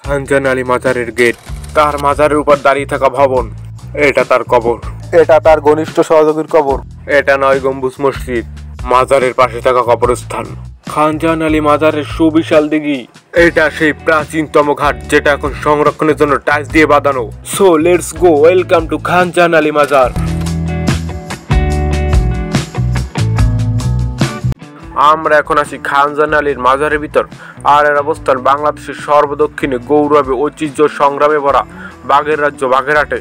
খানজান আলী মাজারের গেট, তার মাজারের উপর দাঁড়িয়ে থাকা ভবন, এটা তার কবর। এটা তার ঘনিষ্ঠ সহযোগীর কবর। এটা 9 গম্বুজ মসজিদ, মাজারের পাশে থাকা কবরস্থান। খানজান আলী মাজারের সুবিশাল দিঘি, এটা সেই প্রাচীনতম ঘাট যেটা এখন সংরক্ষণের জন্য টাইলস দিয়ে বাঁধানো। So let's go, welcome to Khanjan Ali মাজার। আমরা এখন আছি খানজান আলীর মাজারের ভিতর, আর এর অবস্থান বাংলাদেশের সর্বদক্ষিণে গৌরবে ঐতিহ্য সংগ্রামে ভরা বাগের রাজ্য বাগেরহাটে।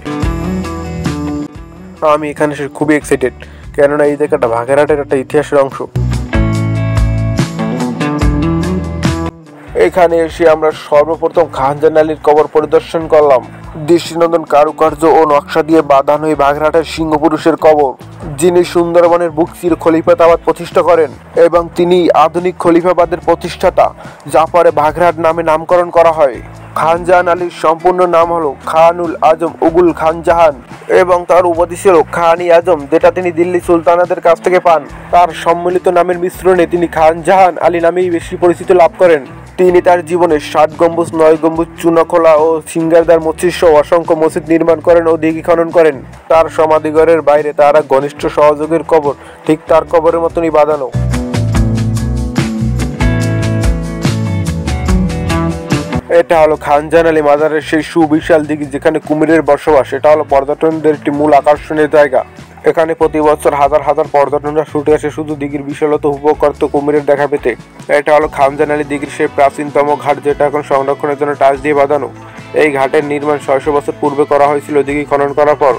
আমি এখানে এসে খুবই এক্সাইটেড, কেননা এই জায়গাটা বাগেরহাটের একটা ইতিহাসের অংশ। এখানে এসে আমরা সর্বপ্রথম খানজান আলীর কবর পরিদর্শন করলাম। দৃষ্টিনন্দন কারুকার্য ও নকশা দিয়ে বাঁধানো এই বাগেরহাটের সিংহপুরুষের কবর, যিনি সুন্দরবনের বুক চির খলিফাবাদ প্রতিষ্ঠা করেন এবং তিনি আধুনিক খলিফাবাদের প্রতিষ্ঠাতা, যা পরে বাগেরহাট নামে নামকরণ করা হয়। খানজাহান আলীর সম্পূর্ণ নাম হলো খানুল আজম উগুল খান জাহান এবং তার উপাধি ছিল খান-ই আজম, যেটা তিনি দিল্লি সুলতানাদের কাছ থেকে পান। তার সম্মিলিত নামের মিশ্রণে তিনি খানজাহান আলী নামেই বেশি পরিচিতি লাভ করেন। তিনি তার জীবনে 7 গম্বুজ, 9 গম্বুজ, চুনাখোলা ও সিঙ্গারদার মসজিদ সহ অসংখ্য মসজিদ নির্মাণ করেন ও দিঘি খনন করেন। তার সমাধিঘরের বাইরে তার এক ঘনিষ্ঠ সহযোগীর কবর ঠিক তার কবরের মতনই বাঁধানো। এটা হলো খানজান আলী মাজারের সেই সুবিশাল দিঘি যেখানে কুমিরের বসবাস। এটা হলো পর্যটকদের একটি মূল আকর্ষণের জায়গা। এখানে প্রতি বছর হাজার হাজার পর্যটকরা ছুটে আসে শুধু দিঘির বিশালতা উপভোগ করতে, কুমিরের দেখা পেতে। এটা হলো খানজান আলী দিঘির সেই প্রাচীনতম ঘাট যেটা এখন সংরক্ষণের জন্য টাইলস দিয়ে বাঁধানো। এই ঘাটের নির্মাণ 600 বছর পূর্বে করা হয়েছিল দিঘি খনন করার পর।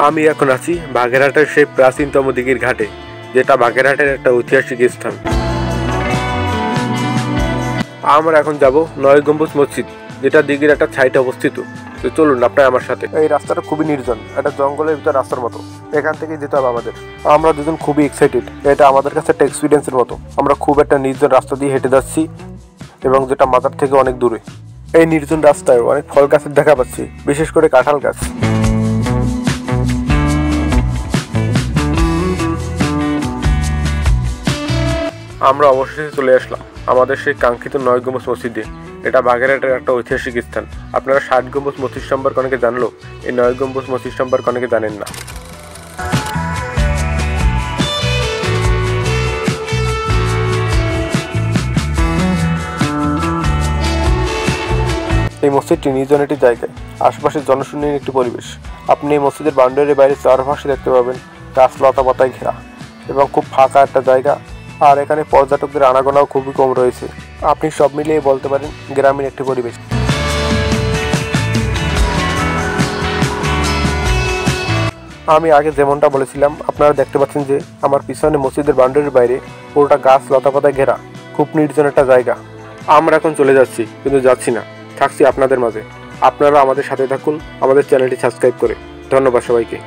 আমি এখন আছি বাগেরহাটের সেই প্রাচীনতম দিঘির ঘাটে, যেটা বাগেরহাটের একটা ঐতিহাসিক স্থান। আমরা এখন যাব 9 গম্বুজ মসজিদ, যেটা দিঘির একটা সাইডে অবস্থিত। তো চলুন আপনার আমার সাথে। এই রাস্তাটা খুবই নির্জন, এটা জঙ্গলের ভিতর রাস্তার মতো। এখান থেকে যেতে হবে আমাদের। আমরা দুজন খুবই এক্সাইটেড, এটা আমাদের কাছে একটা এক্সপিরিয়েন্সের মতো। আমরা খুব একটা নির্জন রাস্তা দিয়ে হেঁটে যাচ্ছি এবং যেটা মাজার থেকে অনেক দূরে। এই নির্জন রাস্তায় অনেক ফল গাছের দেখা পাচ্ছি, বিশেষ করে কাঁঠাল গাছ। আমরা অবশেষে চলে আসলাম আমাদের সেই কাঙ্ক্ষিত 9 গম্বুজ মসজিদে। এটা বাগেরহাটের একটা ঐতিহাসিক স্থান। আপনারা 7 গম্বুজ মসজিদ সম্পর্কে অনেকে জানলো, এই 9 গম্বুজ মসজিদ সম্পর্কে অনেকে জানেন না। এই মসজিদটি নির্জন একটি জায়গায়, আশপাশে জনশূন্য একটি পরিবেশ। আপনি এই মসজিদের বাউন্ডারির বাইরে চারপাশে দেখতে পাবেন গাছ লতা পাতায় ঘেরা এবং খুব ফাঁকা একটা জায়গা। আর এখানে পর্যটকদের আনাগোনাও খুবই কম রয়েছে। আপনি সব মিলিয়ে বলতে পারেন গ্রামীণ একটি পরিবেশ। আমি আগে যেমনটা বলেছিলাম, আপনারা দেখতে পাচ্ছেন যে আমার পিছনে মসজিদের বাউন্ডারির বাইরে পুরোটা গাছ লতা পাতায় ঘেরা, খুব নির্জন একটা জায়গা। আমরা এখন চলে যাচ্ছি, কিন্তু যাচ্ছি না, থাকছি আপনাদের মাঝে। আপনারা আমাদের সাথে থাকুন আমাদের চ্যানেলটি সাবস্ক্রাইব করে। ধন্যবাদ সবাইকে।